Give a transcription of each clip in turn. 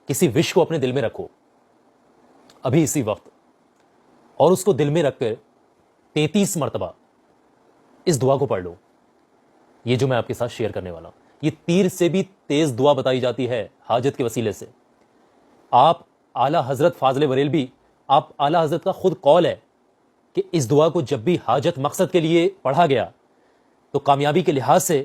کسی وش کو اپنے دل میں رکھو ابھی اسی وقت، اور اس کو دل میں رکھ کر 33 مرتبہ اس دعا کو پڑھ لو، یہ جو میں آپ کے ساتھ شیئر کرنے والا ہوں۔ یہ تیر سے بھی تیز دعا بتائی جاتی ہے حاجت کے وسیلے سے۔ آپ اعلیٰ حضرت فاضل بریلوی، آپ اعلیٰ حضرت کا خود قول ہے کہ اس دعا کو جب بھی حاجت مقصد کے لیے پڑھا گیا تو کامیابی کے لحاظ سے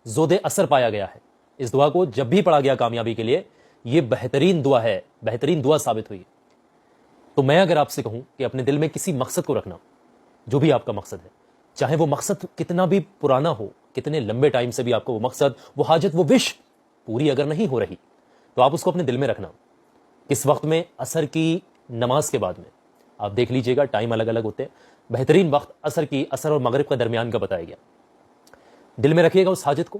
زود اثر پایا گیا ہے۔ اس دعا کو جب بھی پڑھا گیا کامیابی کے لیے، یہ بہترین دعا ہے، بہترین دعا ثابت ہوئی۔ تو میں اگر آپ سے کہوں کہ اپنے دل میں کسی مقصد کو رکھنا، جو بھی آپ کا مقصد ہے، چاہے وہ مقصد کتنا بھی پرانا ہو، کتنے لمبے ٹائم سے بھی آپ کو وہ مقصد، وہ حاجت، وہ وش پوری اگر نہیں ہو رہی، تو آپ اس کو اپنے دل میں رکھنا۔ کس وقت میں؟ عصر کی نماز کے بعد میں۔ آپ دیکھ لیجئے گا، ٹائم الگ الگ ہوتے ہیں، بہترین وقت عصر اور مغرب کا درمیان کا بتایا گیا۔ دل میں رکھیے گا اس حاجت کو،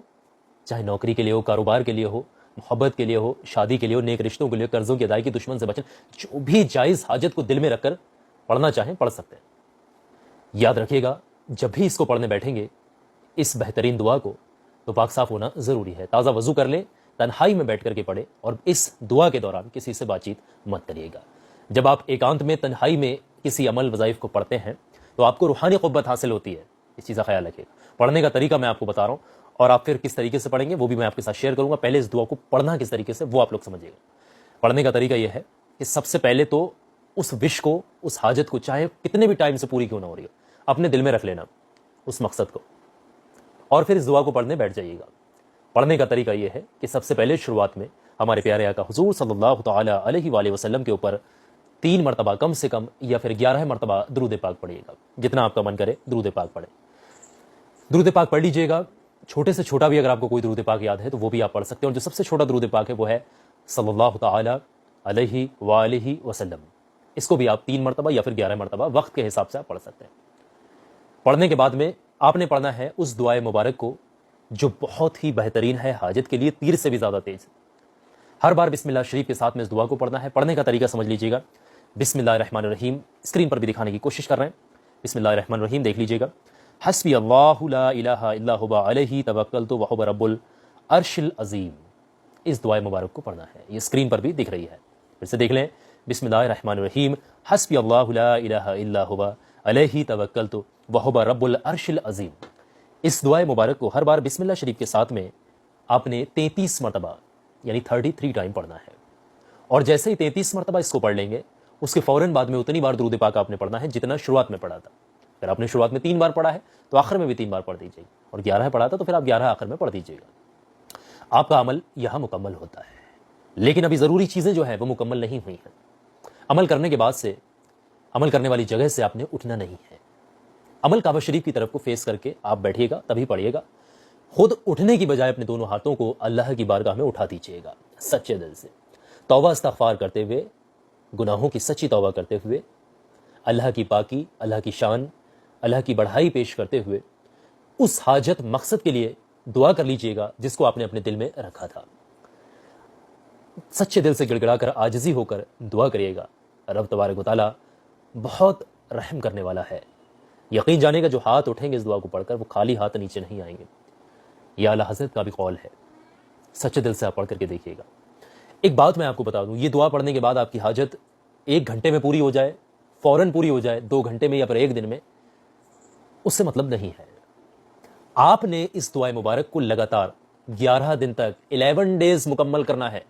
چاہے نوکری کے لیے ہو، کاروبار کے لیے ہو، محبت کے لیے ہو، شادی کے لیے ہو، نیک رشتوں کے لیے، قرضوں کی ادائیگی، دشمن سے بچنا، جو بھی جائز حاجت کو دل میں رکھ کر پڑھنا چاہیں پڑھ سکتے ہیں۔ یاد رکھیے گا، جب بھی اس کو پڑھنے بیٹھیں گے اس بہترین دعا کو، تو پاک صاف ہونا ضروری ہے۔ تازہ وضو کر لیں، تنہائی میں بیٹھ کر کے پڑھیں، اور اس دعا کے دوران کسی سے بات چیت مت کریے گا۔ جب آپ ایکانت میں، تنہائی میں کسی عمل وظائف کو پڑھتے ہیں تو آپ کو روحانی قوت حاصل ہوتی ہے، اس چیز کا خیال رکھیے گا۔ پڑھنے کا طریقہ میں آپ کو بتا رہا ہوں، اور آپ پھر کس طریقے سے پڑھیں گے وہ بھی میں آپ کے ساتھ شیئر کروں گا۔ پہلے اس دعا کو پڑھنا کس طریقے سے، وہ آپ لوگ سمجھیے گا۔ پڑھنے کا طریقہ یہ ہے کہ سب سے پہلے تو اس وش کو، اس حاجت کو، چاہے کتنے بھی ٹائم سے پوری کیوں نہ ہو رہی ہو، اپنے دل میں رکھ لینا اس مقصد کو، اور پھر اس دعا کو پڑھنے بیٹھ جائیے گا۔ پڑھنے کا طریقہ یہ ہے کہ سب سے پہلے شروعات میں ہمارے پیارے آقا حضور صلی اللہ تعالی علیہ وآلہ وسلم کے اوپر 3 مرتبہ کم سے کم، یا پھر 11 مرتبہ درود پاک پڑھیے گا، جتنا آپ کا من کرے درود پاک پڑھیں۔ درود پاک پڑھ لیجئے گا، چھوٹے سے چھوٹا بھی اگر آپ کو کوئی درود پاک یاد ہے تو وہ بھی آپ پڑھ سکتے ہیں، اور جو سب سے چھوٹا درود پاک ہے وہ ہے صلی اللہ تعالی علیہ وآلہ وسلم۔ اس کو بھی آپ 3 مرتبہ یا پھر 11 مرتبہ وقت کے حساب سے آپ پڑھ سکتے ہیں۔ پڑھنے کے بعد میں آپ نے پڑھنا ہے اس دعائے مبارک کو جو بہت ہی بہترین ہے حاجت کے لیے، تیر سے بھی زیادہ تیز۔ ہر بار بسم اللہ شریف کے ساتھ میں اس دعا کو پڑھنا ہے۔ پڑھنے کا طریقہ سمجھ لیجئے گا، بسم اللہ الرحمن الرحیم، اسکرین پر بھی دکھانے کی کوشش کر رہے ہیں۔ بسم اللہ الرحمن الرحیم دیکھ لیجئے گا۔ حسبی اللہ لا الہ الا هو علیہ توکلت وهو رب العرش العظیم، اس دعائے مبارک کو پڑھنا ہے۔ یہ اسکرین پر بھی دکھ رہی ہے، پھر سے دیکھ لیں۔ بسم اللہ الرحمن الرحیم، حسبی اللہ لا الہ الا هو علیہ توکلت وهو رب العرش العظیم۔ اس دعائے مبارک کو ہر بار بسم اللہ شریف کے ساتھ میں آپ نے 33 مرتبہ یعنی 33 ٹائم پڑھنا ہے، اور جیسے ہی 33 مرتبہ اس کو پڑھ لیں گے، اس کے فوراً بعد میں اتنی بار درود پاک آپ نے پڑھنا ہے جتنا شروعات میں پڑھا تھا۔ اگر آپ نے شروعات میں 3 بار پڑھا ہے تو آخر میں بھی 3 بار پڑھ دیجیے، اور 11 پڑھا تھا تو پھر آپ 11 آخر میں پڑھ دیجیے گا۔ آپ کا عمل یہاں مکمل ہوتا ہے، لیکن ابھی ضروری چیزیں جو ہیں وہ مکمل نہیں ہوئی ہیں۔ عمل کرنے کے بعد سے، عمل کرنے والی جگہ سے آپ نے اٹھنا نہیں ہے۔ عمل کعبہ شریف کی طرف کو فیس کر کے آپ بیٹھیے گا، تبھی پڑھیے گا۔ خود اٹھنے کی بجائے اپنے دونوں ہاتھوں کو اللہ کی بارگاہ میں اٹھا دیجیے گا، سچے دل سے توبہ استغفار کرتے ہوئے، گناہوں کی سچی توبہ کرتے ہوئے، اللہ کی پاکی، اللہ کی شان، اللہ کی بڑھائی پیش کرتے ہوئے اس حاجت مقصد کے لیے دعا کر لیجئے گا جس کو آپ نے اپنے دل میں رکھا تھا۔ سچے دل سے گڑ گڑا کر، عاجزی ہو کر دعا کریے گا۔ رب تبارک و تعالی بہت رحم کرنے والا ہے۔ یقین جانے کا جو ہاتھ اٹھیں گے اس دعا کو پڑھ کر، وہ خالی ہاتھ نیچے نہیں آئیں گے۔ یہ اعلیٰ حضرت کا بھی قول ہے، سچے دل سے آپ پڑھ کر کے دیکھیے گا۔ ایک بات میں آپ کو بتا دوں، یہ دعا پڑھنے کے بعد آپ کی حاجت 1 گھنٹے میں پوری ہو جائے، فوراً پوری ہو جائے، 2 گھنٹے میں یا پھر 1 دن میں، اس سے مطلب نہیں ہے۔ آپ نے اس دعائے مبارک کو لگاتار 11 دن تک 11 ڈیز مکمل کرنا ہے،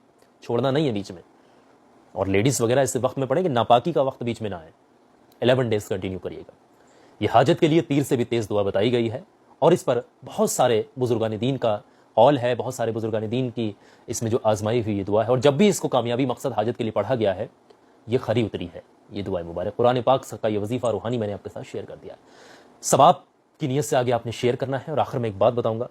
چھوڑنا نہیں ہے بیچ میں۔ اور لیڈیز وغیرہ اس وقت میں پڑھیں کہ ناپاکی کا وقت بیچ میں نہ آئے، 11 ڈیز کنٹینیو کریے گا۔ یہ حاجت کے لیے تیر سے بھی تیز دعا بتائی گئی ہے، اور اس پر بہت سارے بزرگان دین کا قول ہے، بہت سارے بزرگان دین کی اس میں جو آزمائی ہوئی یہ دعا ہے، اور جب بھی اس کو کامیابی مقصد حاجت کے لیے پڑھا گیا ہے یہ خری اتری ہے۔ یہ دعائے مبارک قرآن پاک کا یہ وظیفہ روحانی میں نے آپ کے ساتھ شیئر کر دیا ہے۔ ثواب کی نیت سے آگے آپ نے شیئر کرنا ہے، اور آخر میں ایک بات بتاؤں گا،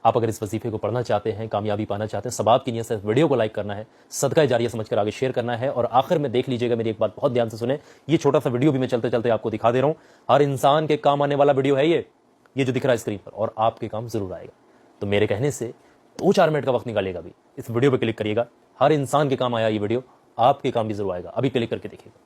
آپ اگر اس وظیفے کو پڑھنا چاہتے ہیں، کامیابی پانا چاہتے ہیں، ثواب کی نیت سے ویڈیو کو لائک کرنا ہے، صدقہ جاریہ سمجھ کر آگے شیئر کرنا ہے، اور آخر میں دیکھ لیجئے گا، میری ایک بات بہت دھیان سے سنیں، یہ چھوٹا سا ویڈیو بھی میں چلتے چلتے آپ کو دکھا دے رہا ہوں، ہر انسان کے کام آنے والا ویڈیو ہے یہ جو دکھ رہا ہے اسکرین پر، اور آپ کے کام ضرور آئے گا۔ تو میرے کہنے سے 2-4 منٹ کا وقت نکالے گا، بھی اس ویڈیو پہ کلک کریے گا، ہر انسان کے کام آیا یہ ویڈیو، آپ کے کام بھی ضرور آئے گا۔ ابھی کلک کر کے دیکھیے گا۔